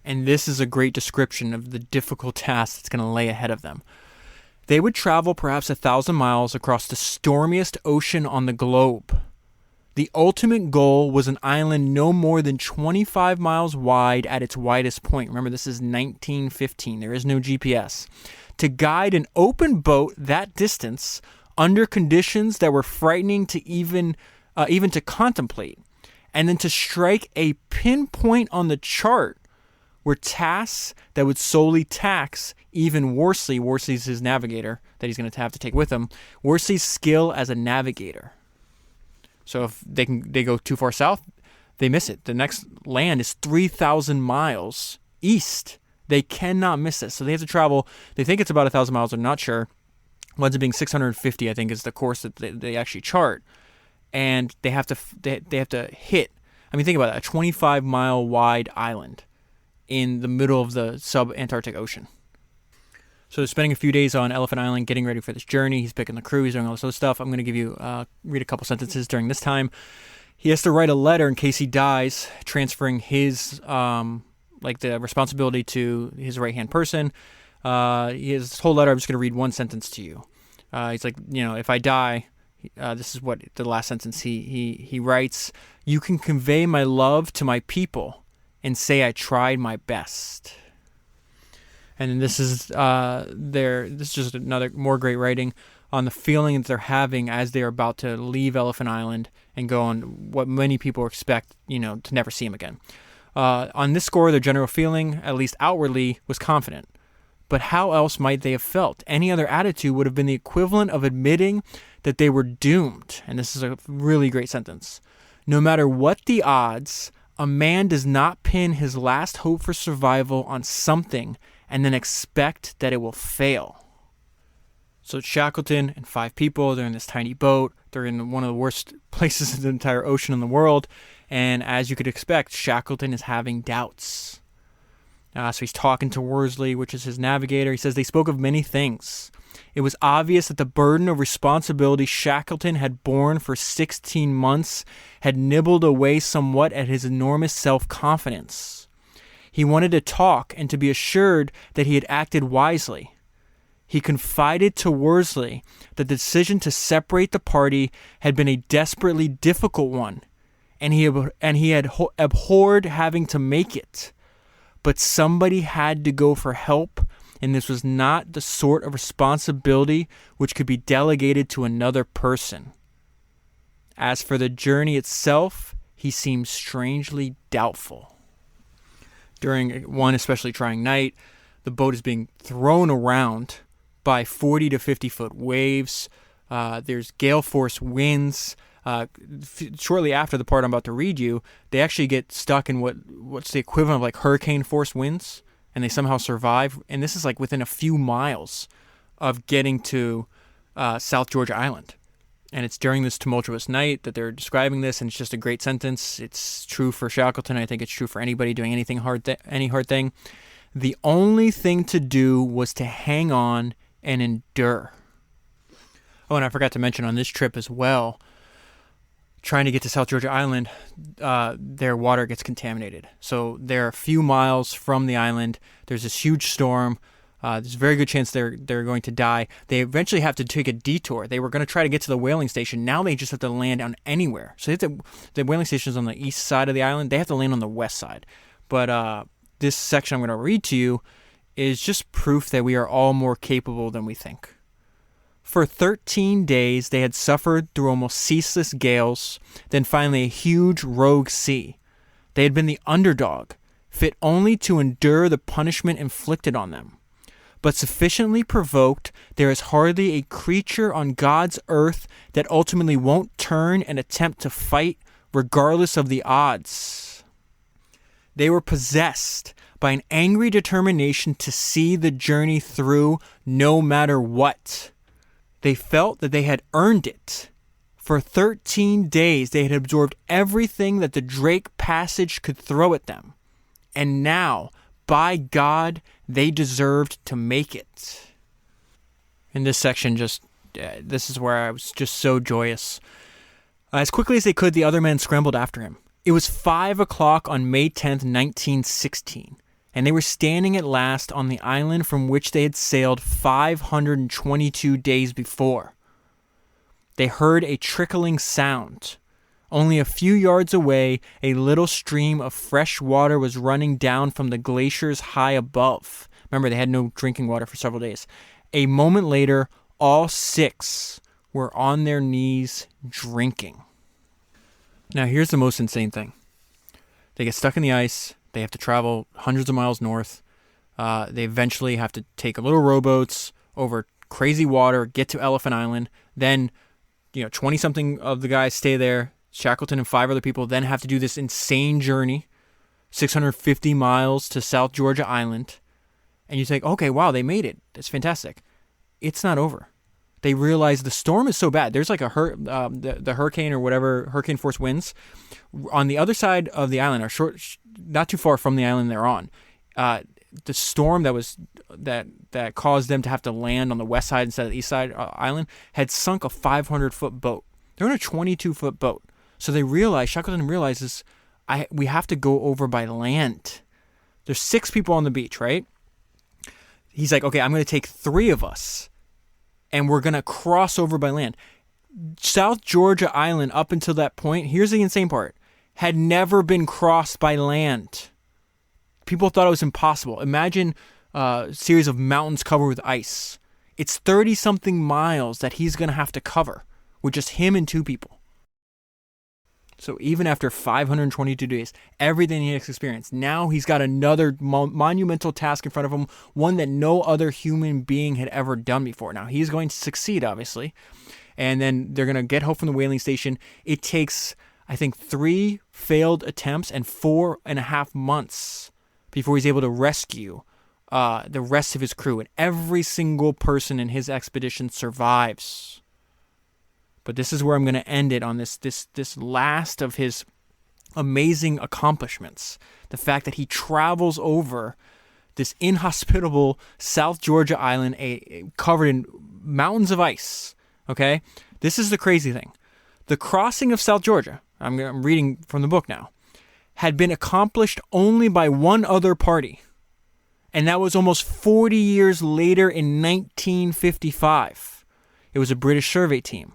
And this is a great description of the difficult task that's going to lay ahead of them. They would travel perhaps 1,000 miles across the stormiest ocean on the globe. The ultimate goal was an island no more than 25 miles wide at its widest point. Remember, this is 1915. There is no GPS. To guide an open boat that distance under conditions that were frightening to even to contemplate, and then to strike a pinpoint on the chart were tasks that would solely tax even Worsley. Worsley's his navigator that he's going to have to take with him. Worsley's skill as a navigator. So if they go too far south, they miss it. The next land is 3,000 miles east. They cannot miss this. So they have to travel. They think it's about 1,000 miles. They're not sure. Winds up being 650, I think, is the course that they actually chart. And they have to hit. I mean, think about it. A 25-mile wide island in the middle of the sub-Antarctic Ocean. So they're spending a few days on Elephant Island getting ready for this journey. He's picking the crew. He's doing all this other stuff. I'm going to give you read a couple sentences during this time. He has to write a letter in case he dies, transferring his the responsibility to his right-hand person. His whole letter, I'm just going to read one sentence to you. He's like, if I die, this is what the last sentence he writes. You can convey my love to my people and say I tried my best. And then this is just another more great writing on the feeling that they're having as they are about to leave Elephant Island and go on what many people expect, to never see him again. On this score, their general feeling, at least outwardly, was confident. But how else might they have felt? Any other attitude would have been the equivalent of admitting that they were doomed. And this is a really great sentence. No matter what the odds, a man does not pin his last hope for survival on something and then expect that it will fail. So Shackleton and 5 people, they're in this tiny boat. They're in one of the worst places in the entire ocean in the world. And as you could expect, Shackleton is having doubts. So he's talking to Worsley, which is his navigator. He says they spoke of many things. It was obvious that the burden of responsibility Shackleton had borne for 16 months had nibbled away somewhat at his enormous self-confidence. He wanted to talk and to be assured that he had acted wisely. He confided to Worsley that the decision to separate the party had been a desperately difficult one, and he had abhorred having to make it. But somebody had to go for help, and this was not the sort of responsibility which could be delegated to another person. As for the journey itself, he seemed strangely doubtful. During one especially trying night, the boat is being thrown around by 40 to 50 foot waves. There's gale force winds. Shortly after the part I'm about to read you, they actually get stuck in what's the equivalent of like hurricane force winds, and they somehow survive. And this is like within a few miles of getting to South Georgia Island. And it's during this tumultuous night that they're describing this, and it's just a great sentence. It's true for Shackleton. I think it's true for anybody doing anything any hard thing. The only thing to do was to hang on and endure. Oh, and I forgot to mention on this trip as well, trying to get to South Georgia Island, their water gets contaminated. So they're a few miles from the island. There's this huge storm. There's a very good chance they're going to die. They eventually have to take a detour. They were going to try to get to the whaling station. Now they just have to land on anywhere. So the whaling station is on the east side of the island. They have to land on the west side. But this section I'm going to read to you is just proof that we are all more capable than we think. For 13 days, they had suffered through almost ceaseless gales, then finally a huge rogue sea. They had been the underdog, fit only to endure the punishment inflicted on them. But sufficiently provoked, there is hardly a creature on God's earth that ultimately won't turn and attempt to fight regardless of the odds. They were possessed by an angry determination to see the journey through no matter what. They felt that they had earned it. For 13 days, they had absorbed everything that the Drake Passage could throw at them. And now, by God, they deserved to make it. In this section, this is where I was just so joyous. As quickly as they could, the other men scrambled after him. It was 5 o'clock on May 10th, 1916, and they were standing at last on the island from which they had sailed 522 days before. They heard a trickling sound. Only a few yards away, a little stream of fresh water was running down from the glaciers high above. Remember, they had no drinking water for several days. A moment later, all 6 were on their knees drinking. Now, here's the most insane thing. They get stuck in the ice. They have to travel hundreds of miles north. They eventually have to take little rowboats over crazy water, get to Elephant Island. Then, 20-something of the guys stay there. Shackleton and 5 other people then have to do this insane journey, 650 miles to South Georgia Island. And you think, okay, wow, they made it. That's fantastic. It's not over. They realize the storm is so bad. There's like the hurricane or whatever, hurricane force winds on the other side of the island, or not too far from the island they're on. The storm that caused them to have to land on the west side instead of the east side island had sunk a 500-foot boat. They're in a 22-foot boat. So Shackleton realizes, we have to go over by land. There's 6 people on the beach, right? He's like, okay, I'm going to take 3 of us, and we're going to cross over by land. South Georgia Island, up until that point, here's the insane part, had never been crossed by land. People thought it was impossible. Imagine a series of mountains covered with ice. It's 30-something miles that he's going to have to cover with just him and 2 people. So even after 522 days, everything he has experienced, now he's got another monumental task in front of him, one that no other human being had ever done before. Now, he's going to succeed, obviously, and then they're going to get help from the whaling station. It takes, I think, 3 failed attempts and 4.5 months before he's able to rescue the rest of his crew, and every single person in his expedition survives. But this is where I'm going to end it on this last of his amazing accomplishments. The fact that he travels over this inhospitable South Georgia island covered in mountains of ice. Okay? This is the crazy thing. The crossing of South Georgia, I'm reading from the book now, had been accomplished only by one other party. And that was almost 40 years later in 1955. It was a British survey team.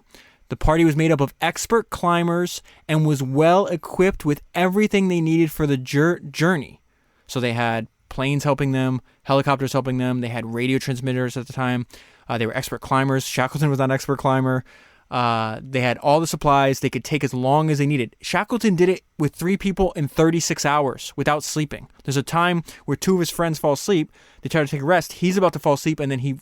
The party was made up of expert climbers and was well equipped with everything they needed for the journey. So they had planes helping them, helicopters helping them. They had radio transmitters at the time. They were expert climbers. Shackleton was not an expert climber. They had all the supplies. They could take as long as they needed. Shackleton did it with 3 people in 36 hours without sleeping. There's a time where 2 of his friends fall asleep. They try to take a rest. He's about to fall asleep, and then he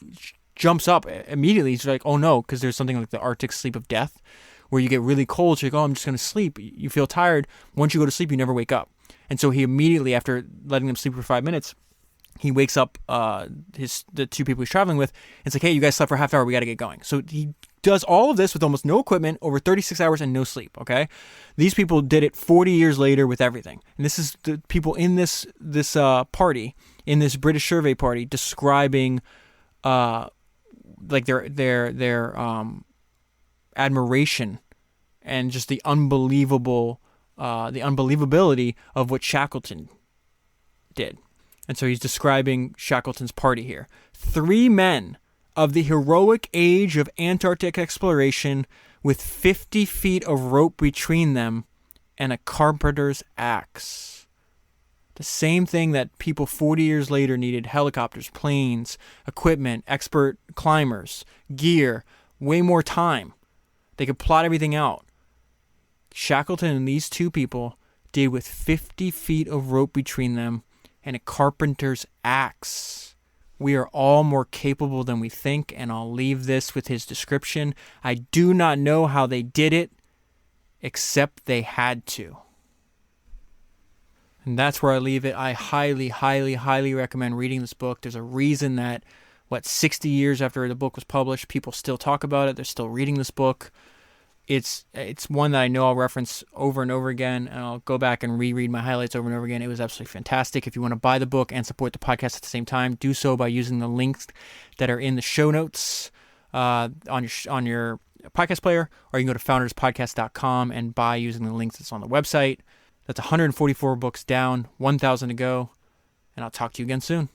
jumps up immediately. He's like, oh no, because there's something like the Arctic sleep of death where you get really cold. So you're like, oh, I'm just going to sleep. You feel tired. Once you go to sleep, you never wake up. And so he immediately, after letting them sleep for 5 minutes, he wakes up the 2 people he's traveling with. And it's like, hey, you guys slept for a half hour. We got to get going. So he does all of this with almost no equipment, over 36 hours and no sleep. Okay. These people did it 40 years later with everything. And this is the people in this party, in this British survey party, describing like their admiration and just the unbelievability of what Shackleton did. And so he's describing Shackleton's party here. 3 men of the heroic age of Antarctic exploration with 50 feet of rope between them and a carpenter's axe. The same thing that people 40 years later needed: helicopters, planes, equipment, expert climbers, gear. way more time. They could plot everything out. Shackleton and these two people did with 50 feet of rope between them and a carpenter's axe. We are all more capable than we think, and I'll leave this with his description. I do not know how they did it, except they had to. And that's where I leave it. I highly, highly, highly recommend reading this book. There's a reason that, 60 years after the book was published, people still talk about it. They're still reading this book. It's one that I know I'll reference over and over again, and I'll go back and reread my highlights over and over again. It was absolutely fantastic. If you want to buy the book and support the podcast at the same time, do so by using the links that are in the show notes on your podcast player, or you can go to founderspodcast.com and buy using the links that's on the website. That's 144 books down, 1,000 to go, and I'll talk to you again soon.